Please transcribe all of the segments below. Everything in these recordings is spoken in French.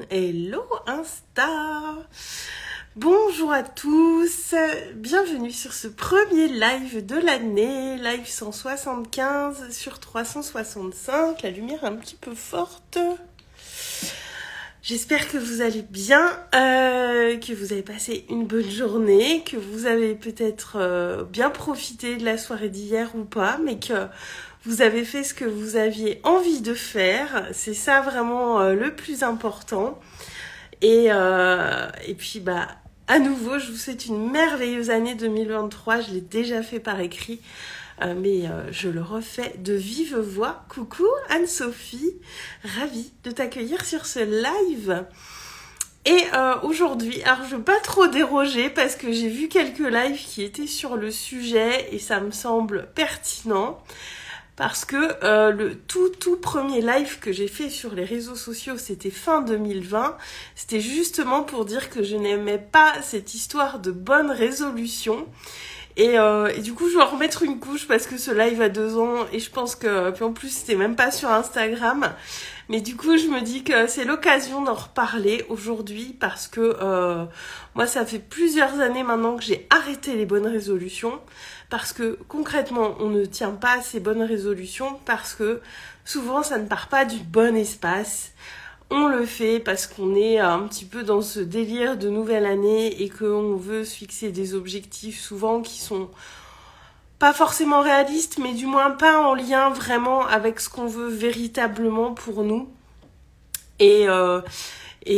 Hello Insta. Bonjour à tous, bienvenue sur ce premier live de l'année, live 175 sur 365, la lumière est un petit peu forte. J'espère que vous allez bien, que vous avez passé une bonne journée, que vous avez peut-être bien profité de la soirée d'hier ou pas, mais que vous avez fait ce que vous aviez envie de faire. C'est ça vraiment le plus important. Et puis à nouveau, je vous souhaite une merveilleuse année 2023. Je l'ai déjà fait par écrit. Mais je le refais de vive voix. Coucou Anne-Sophie, ravie de t'accueillir sur ce live. Et aujourd'hui, alors je ne veux pas trop déroger parce que j'ai vu quelques lives qui étaient sur le sujet et ça me semble pertinent. Parce que le tout premier live que j'ai fait sur les réseaux sociaux, c'était fin 2020. C'était justement pour dire que je n'aimais pas cette histoire de bonne résolution. Et du coup, je vais en remettre une couche parce que ce live a 2 ans et je pense que... Puis en plus, c'était même pas sur Instagram. Mais du coup, je me dis que c'est l'occasion d'en reparler aujourd'hui parce que moi, ça fait plusieurs années maintenant que j'ai arrêté les bonnes résolutions. Parce que concrètement, on ne tient pas à ces bonnes résolutions parce que souvent, ça ne part pas du bon espace. On le fait parce qu'on est un petit peu dans ce délire de nouvelle année et qu'on veut se fixer des objectifs souvent qui sont pas forcément réalistes, mais du moins pas en lien vraiment avec ce qu'on veut véritablement pour nous. Et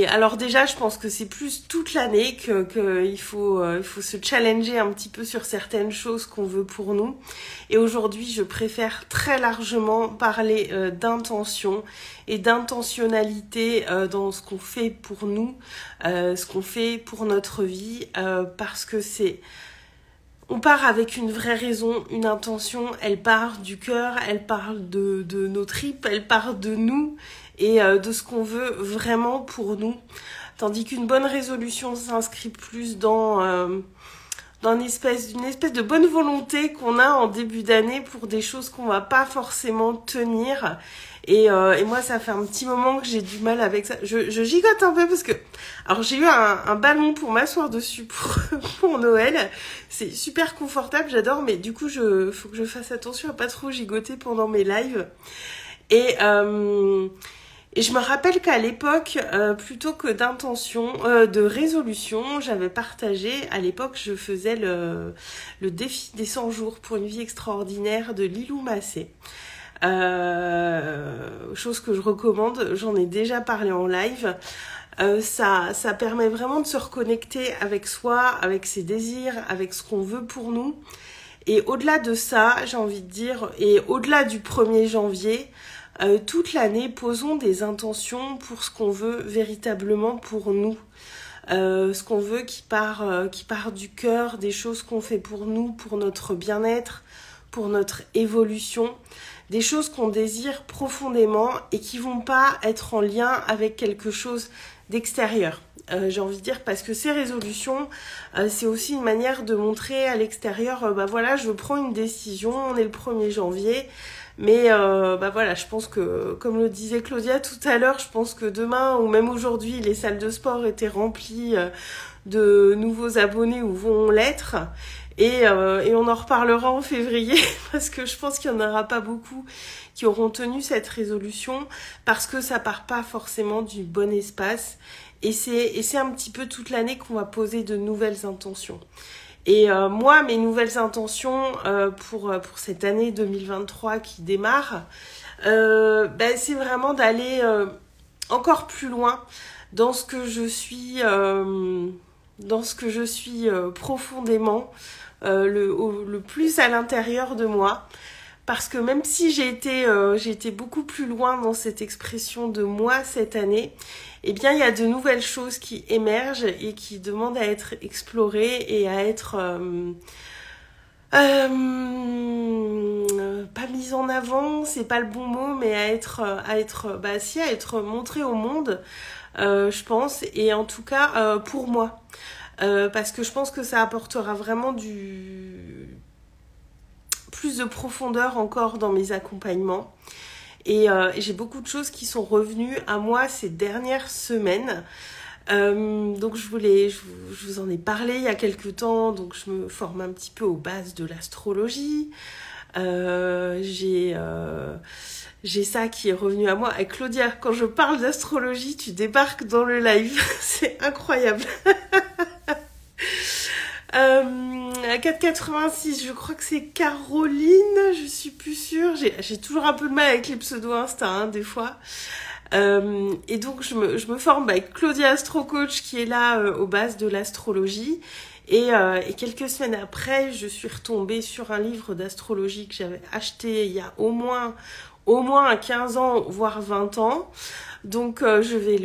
alors déjà, je pense que c'est plus toute l'année qu'il faut se challenger un petit peu sur certaines choses qu'on veut pour nous. Et aujourd'hui, je préfère très largement parler d'intention et d'intentionnalité dans ce qu'on fait pour nous, ce qu'on fait pour notre vie, parce que on part avec une vraie raison, une intention, elle part du cœur, elle part de nos tripes, elle part de nous et de ce qu'on veut vraiment pour nous. Tandis qu'une bonne résolution s'inscrit plus dans une espèce de bonne volonté qu'on a en début d'année pour des choses qu'on va pas forcément tenir. Et moi, ça fait un petit moment que j'ai du mal avec ça. Je gigote un peu parce que... Alors, j'ai eu un ballon pour m'asseoir dessus pour Noël. C'est super confortable, j'adore. Mais du coup, faut que je fasse attention à pas trop gigoter pendant mes lives. Et je me rappelle qu'à l'époque, plutôt que d'intention, de résolution, j'avais partagé, à l'époque, je faisais le défi des 100 jours pour une vie extraordinaire de Lilou Massé. Chose que je recommande, j'en ai déjà parlé en live. Ça permet vraiment de se reconnecter avec soi, avec ses désirs, avec ce qu'on veut pour nous. Et au-delà de ça, j'ai envie de dire, et au-delà du 1er janvier, toute l'année, posons des intentions pour ce qu'on veut véritablement pour nous. Ce qu'on veut qui part du cœur, des choses qu'on fait pour nous, pour notre bien-être, pour notre évolution. Des choses qu'on désire profondément et qui vont pas être en lien avec quelque chose d'extérieur. J'ai envie de dire parce que ces résolutions, c'est aussi une manière de montrer à l'extérieur, voilà, je prends une décision, on est le 1er janvier, mais voilà, je pense que, comme le disait Claudia tout à l'heure, je pense que demain ou même aujourd'hui, les salles de sport étaient remplies de nouveaux abonnés ou vont l'être. Et on en reparlera en février parce que je pense qu'il n'y en aura pas beaucoup qui auront tenu cette résolution parce que ça part pas forcément du bon espace et c'est un petit peu toute l'année qu'on va poser de nouvelles intentions. Et moi, mes nouvelles intentions pour cette année 2023 qui démarre, c'est vraiment d'aller encore plus loin dans ce que je suis profondément, le plus à l'intérieur de moi. Parce que même si j'ai été beaucoup plus loin dans cette expression de moi cette année, eh bien il y a de nouvelles choses qui émergent et qui demandent à être explorées et à être pas mises en avant, c'est pas le bon mot, mais à être montrées au monde, je pense, et en tout cas pour moi. Parce que je pense que ça apportera vraiment plus de profondeur encore dans mes accompagnements. Et j'ai beaucoup de choses qui sont revenues à moi ces dernières semaines. Donc je vous en ai parlé il y a quelques temps, donc je me forme un petit peu aux bases de l'astrologie. J'ai ça qui est revenu à moi. Et Claudia, quand je parle d'astrologie, tu débarques dans le live. C'est incroyable. À 4,86, je crois que c'est Caroline, je suis plus sûre. J'ai toujours un peu de mal avec les pseudo Insta, hein, des fois. Et donc je me forme avec Claudia Astro Coach qui est là aux bases de l'astrologie. Et quelques semaines après, je suis retombée sur un livre d'astrologie que j'avais acheté il y a au moins 15 ans, voire 20 ans. Donc je vais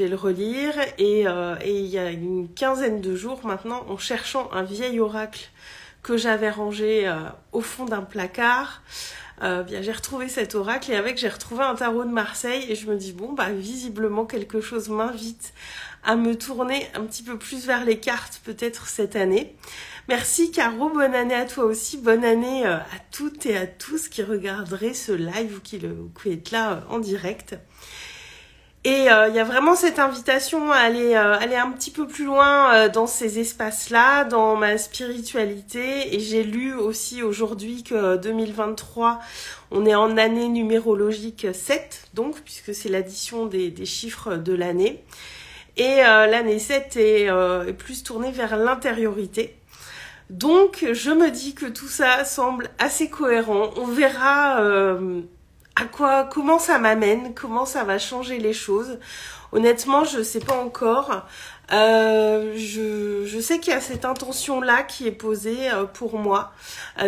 le relire et il y a une quinzaine de jours maintenant, en cherchant un vieil oracle que j'avais rangé au fond d'un placard, bien j'ai retrouvé cet oracle et avec j'ai retrouvé un tarot de Marseille et je me dis bon bah visiblement quelque chose m'invite à me tourner un petit peu plus vers les cartes peut-être cette année. Merci Caro, bonne année à toi aussi, bonne année à toutes et à tous qui regarderaient ce live ou qui êtes là en direct. Et il y a vraiment cette invitation à aller un petit peu plus loin dans ces espaces-là, dans ma spiritualité. Et j'ai lu aussi aujourd'hui que 2023, on est en année numérologique 7, donc puisque c'est l'addition des chiffres de l'année. Et l'année 7 est plus tournée vers l'intériorité. Donc je me dis que tout ça semble assez cohérent. On verra comment ça m'amène, comment ça va changer les choses. Honnêtement, je sais pas encore. Je sais qu'il y a cette intention-là qui est posée pour moi,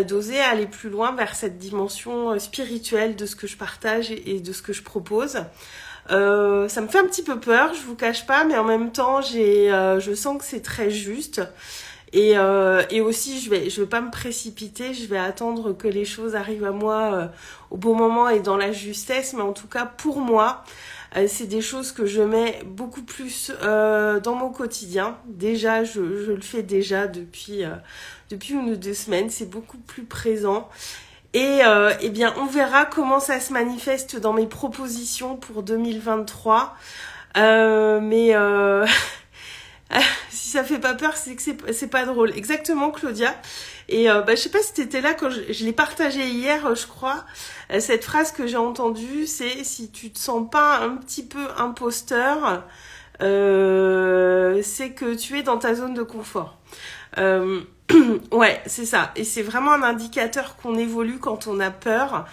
d'oser aller plus loin vers cette dimension spirituelle de ce que je partage et de ce que je propose. Ça me fait un petit peu peur, je vous cache pas, mais en même temps, je sens que c'est très juste. Et aussi, je vais pas me précipiter, je vais attendre que les choses arrivent à moi au bon moment et dans la justesse. Mais en tout cas, pour moi, c'est des choses que je mets beaucoup plus dans mon quotidien. Déjà, je le fais déjà depuis 1 ou 2 semaines. C'est beaucoup plus présent. Et bien, on verra comment ça se manifeste dans mes propositions pour 2023. Si ça fait pas peur, c'est que c'est pas drôle. Exactement, Claudia. Et je sais pas si t'étais là quand je l'ai partagé hier, je crois. Cette phrase que j'ai entendue, c'est si tu te sens pas un petit peu imposteur, c'est que tu es dans ta zone de confort. Ouais, c'est ça. Et c'est vraiment un indicateur qu'on évolue quand on a peur.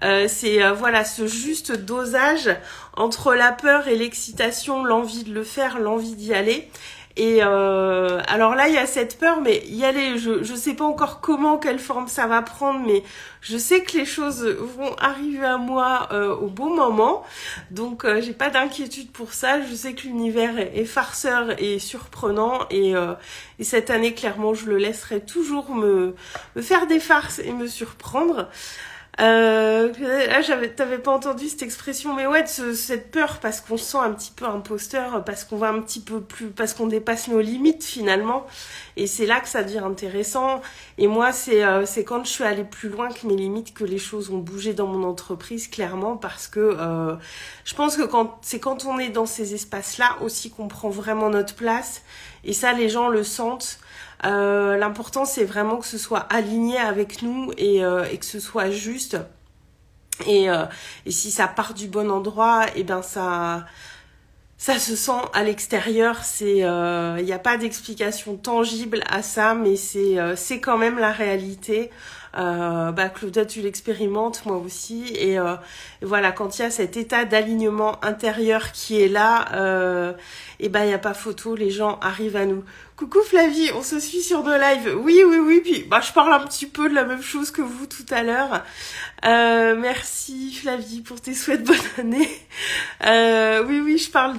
C'est voilà ce juste dosage entre la peur et l'excitation, l'envie de le faire, l'envie d'y aller. Et alors là, il y a cette peur, mais y aller, je sais pas encore comment, quelle forme ça va prendre, mais je sais que les choses vont arriver à moi au bon moment. Donc j'ai pas d'inquiétude pour ça. Je sais que l'univers est farceur et surprenant et cette année, clairement, je le laisserai toujours me faire des farces et me surprendre. T'avais pas entendu cette expression, mais ouais, cette peur parce qu'on se sent un petit peu imposteur, parce qu'on va un petit peu plus, parce qu'on dépasse nos limites finalement, et c'est là que ça devient intéressant. Et moi, c'est quand je suis allée plus loin que mes limites que les choses ont bougé dans mon entreprise, clairement, parce que je pense que quand on est dans ces espaces-là aussi qu'on prend vraiment notre place, et ça, les gens le sentent. L'important c'est vraiment que ce soit aligné avec nous et que ce soit juste et si ça part du bon endroit et ben ça se sent à l'extérieur. C'est il n'y a pas d'explication tangible à ça, mais c'est quand même la réalité. Claudia, tu l'expérimentes, moi aussi, et voilà, quand il y a cet état d'alignement intérieur qui est là, et ben il y a pas photo, les gens arrivent à nous. Coucou Flavie, on se suit sur nos lives. Oui, puis je parle un petit peu de la même chose que vous tout à l'heure. Merci Flavie pour tes souhaits de bonne année. Oui, je parle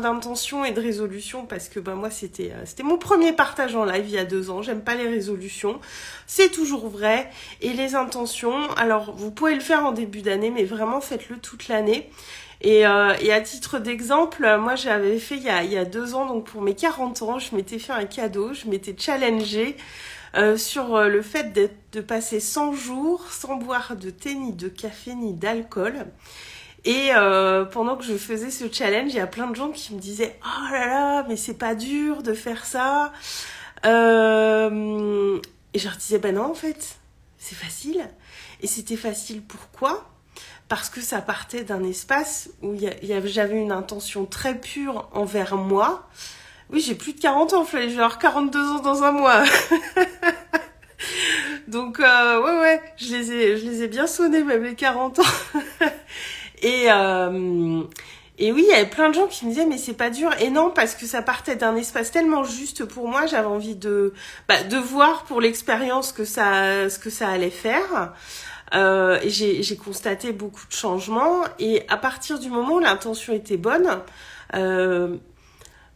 d'intention et de résolution parce que moi c'était mon premier partage en live il y a 2 ans. J'aime pas les résolutions, c'est toujours vrai. Et les intentions, alors vous pouvez le faire en début d'année, mais vraiment faites-le toute l'année. Et à titre d'exemple, moi j'avais fait il y a 2 ans, donc pour mes 40 ans, je m'étais fait un cadeau, je m'étais challengée sur le fait de passer 100 jours sans boire de thé, ni de café, ni d'alcool. Et pendant que je faisais ce challenge, il y a plein de gens qui me disaient « Oh là là, mais c'est pas dur de faire ça !» Et je leur disais « Ben non, en fait, c'est facile. » Et c'était facile pourquoi ? Parce que ça partait d'un espace où j'avais une intention très pure envers moi. Oui, j'ai plus de 40 ans, je vais avoir 42 ans dans un mois. Donc, ouais, je les ai bien sonnés, même les 40 ans. Et oui, il y avait plein de gens qui me disaient, mais c'est pas dur. Et non, parce que ça partait d'un espace tellement juste pour moi, j'avais envie de voir pour l'expérience ce que ça allait faire. Et j'ai constaté beaucoup de changements. Et à partir du moment où l'intention était bonne,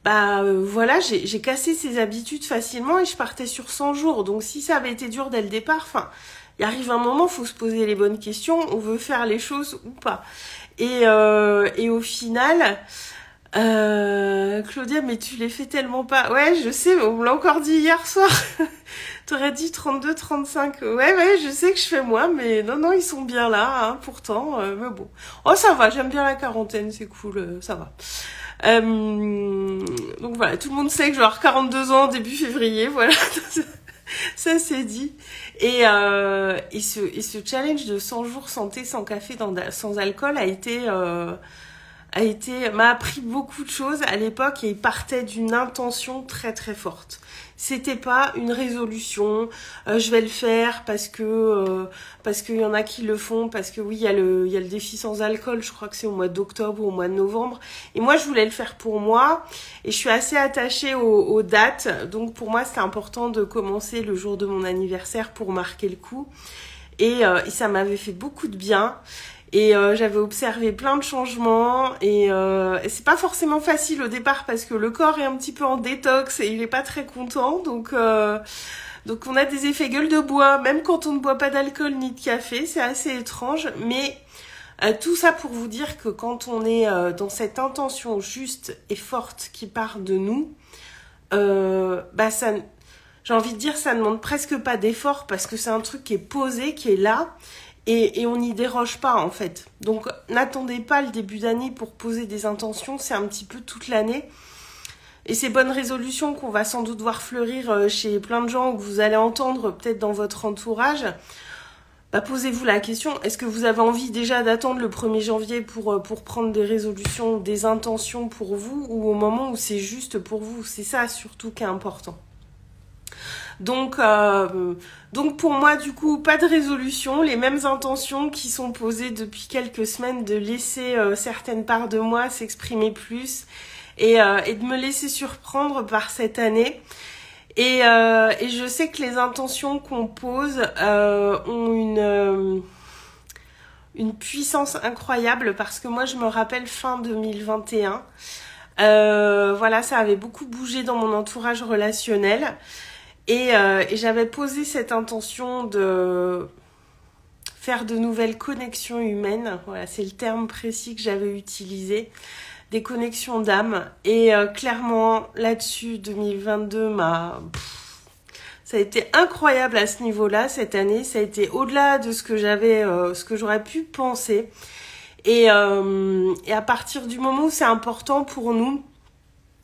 voilà, j'ai cassé ces habitudes facilement et je partais sur 100 jours. Donc si ça avait été dur dès le départ, il arrive un moment, faut se poser les bonnes questions, on veut faire les choses ou pas. Et au final, Claudia, mais tu les fais tellement pas. Ouais, je sais, on me l'a encore dit hier soir. T'aurais dit 32, 35. Ouais, je sais que je fais moins, mais non, ils sont bien là, hein, pourtant. Mais bon. Oh, ça va, j'aime bien la quarantaine, c'est cool, ça va. Donc voilà, tout le monde sait que je vais avoir 42 ans début février, voilà. Ça c'est dit. Et ce challenge de 100 jours sans thé, sans café, sans alcool m'a appris beaucoup de choses à l'époque et il partait d'une intention très très forte. C'était pas une résolution, je vais le faire parce que il y en a qui le font, parce que oui, il y a le défi sans alcool, je crois que c'est au mois d'octobre ou au mois de novembre. Et moi, je voulais le faire pour moi et je suis assez attachée aux dates. Donc pour moi, c'était important de commencer le jour de mon anniversaire pour marquer le coup. Et ça m'avait fait beaucoup de bien. Et j'avais observé plein de changements et c'est pas forcément facile au départ parce que le corps est un petit peu en détox et il est pas très content. Donc on a des effets gueule de bois, même quand on ne boit pas d'alcool ni de café, c'est assez étrange. Mais tout ça pour vous dire que quand on est dans cette intention juste et forte qui part de nous, ça, j'ai envie de dire, ça ne demande presque pas d'effort parce que c'est un truc qui est posé, qui est là. Et on n'y déroge pas en fait. Donc n'attendez pas le début d'année pour poser des intentions, c'est un petit peu toute l'année. Et ces bonnes résolutions qu'on va sans doute voir fleurir chez plein de gens ou que vous allez entendre peut-être dans votre entourage, posez-vous la question, est-ce que vous avez envie déjà d'attendre le 1er janvier pour prendre des résolutions, des intentions pour vous ou au moment où c'est juste pour vous? C'est ça surtout qui est important. Donc pour moi, du coup, pas de résolution, les mêmes intentions qui sont posées depuis quelques semaines, de laisser certaines parts de moi s'exprimer plus et de me laisser surprendre par cette année. Et je sais que les intentions qu'on pose ont une puissance incroyable parce que moi, je me rappelle fin 2021. Voilà, ça avait beaucoup bougé dans mon entourage relationnel. Et j'avais posé cette intention de faire de nouvelles connexions humaines. Voilà, c'est le terme précis que j'avais utilisé. Des connexions d'âme. Et clairement, là-dessus, 2022 ça a été incroyable à ce niveau-là, cette année. Ça a été au-delà de ce que j'aurais pu penser. Et à partir du moment où c'est important pour nous,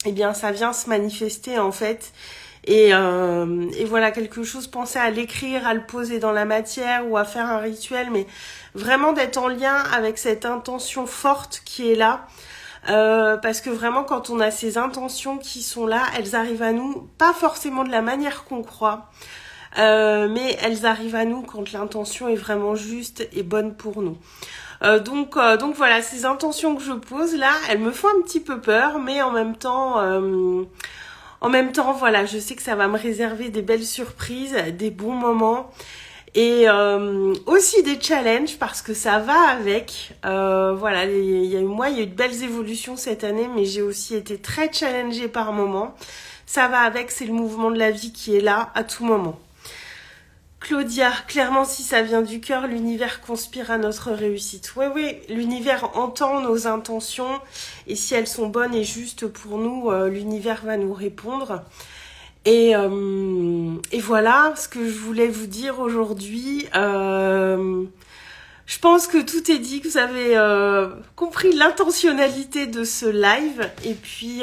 eh bien, ça vient se manifester, en fait. Et voilà, quelque chose, pensez à l'écrire, à le poser dans la matière ou à faire un rituel, mais vraiment d'être en lien avec cette intention forte qui est là. Parce que vraiment, quand on a ces intentions qui sont là, elles arrivent à nous, pas forcément de la manière qu'on croit, mais elles arrivent à nous quand l'intention est vraiment juste et bonne pour nous. Donc voilà, ces intentions que je pose là, elles me font un petit peu peur, mais en même temps, voilà, je sais que ça va me réserver des belles surprises, des bons moments et aussi des challenges parce que ça va avec. Voilà, il y a eu de belles évolutions cette année, mais j'ai aussi été très challengée par moments. Ça va avec, c'est le mouvement de la vie qui est là à tout moment. Claudia, clairement, si ça vient du cœur, l'univers conspire à notre réussite. Oui, l'univers entend nos intentions et si elles sont bonnes et justes pour nous, l'univers va nous répondre. Et voilà ce que je voulais vous dire aujourd'hui. Je pense que tout est dit, que vous avez compris l'intentionnalité de ce live. Et puis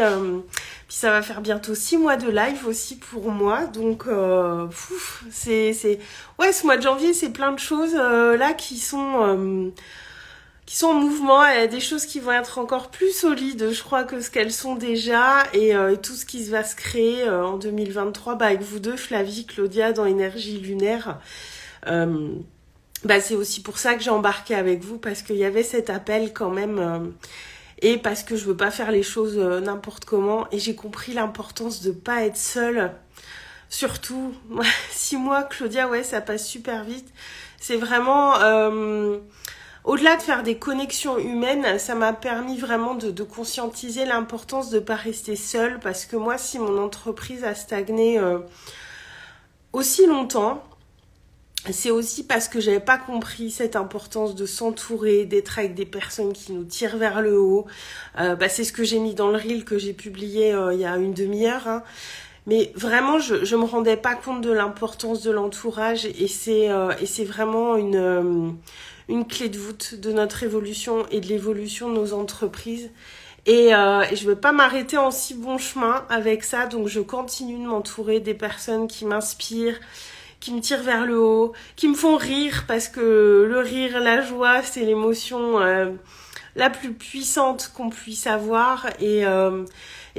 ça va faire bientôt 6 mois de live aussi pour moi. Donc, ouais, ce mois de janvier, c'est plein de choses là qui sont en mouvement. Il y a des choses qui vont être encore plus solides, je crois, que ce qu'elles sont déjà. Et tout ce qui va se créer en 2023 avec vous deux, Flavie, Claudia, dans Énergie Lunaire. C'est aussi pour ça que j'ai embarqué avec vous, parce qu'il y avait cet appel quand même, et parce que je veux pas faire les choses n'importe comment, et j'ai compris l'importance de pas être seule. Surtout, 6 mois, Claudia, ouais, ça passe super vite. C'est vraiment, au-delà de faire des connexions humaines, ça m'a permis vraiment de conscientiser l'importance de pas rester seule, parce que moi, si mon entreprise a stagné aussi longtemps, c'est aussi parce que j'avais pas compris cette importance de s'entourer, d'être avec des personnes qui nous tirent vers le haut. C'est ce que j'ai mis dans le reel que j'ai publié il y a une demi-heure. Hein. Mais vraiment, je me rendais pas compte de l'importance de l'entourage, et c'est vraiment une clé de voûte de notre évolution et de l'évolution de nos entreprises. Et je veux pas m'arrêter en si bon chemin avec ça, donc je continue de m'entourer des personnes qui m'inspirent, qui me tirent vers le haut, qui me font rire, parce que le rire, la joie, c'est l'émotion la plus puissante qu'on puisse avoir. Et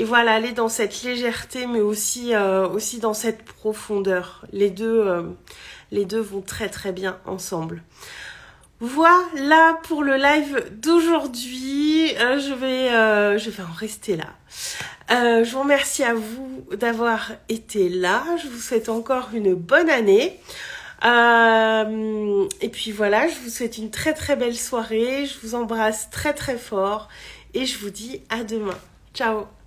voilà, aller dans cette légèreté, mais aussi dans cette profondeur. Les deux vont très très bien ensemble. Voilà pour le live d'aujourd'hui. Je vais en rester là. Je vous remercie à vous d'avoir été là. Je vous souhaite encore une bonne année. Et puis voilà, je vous souhaite une très très belle soirée. Je vous embrasse très très fort et je vous dis à demain. Ciao!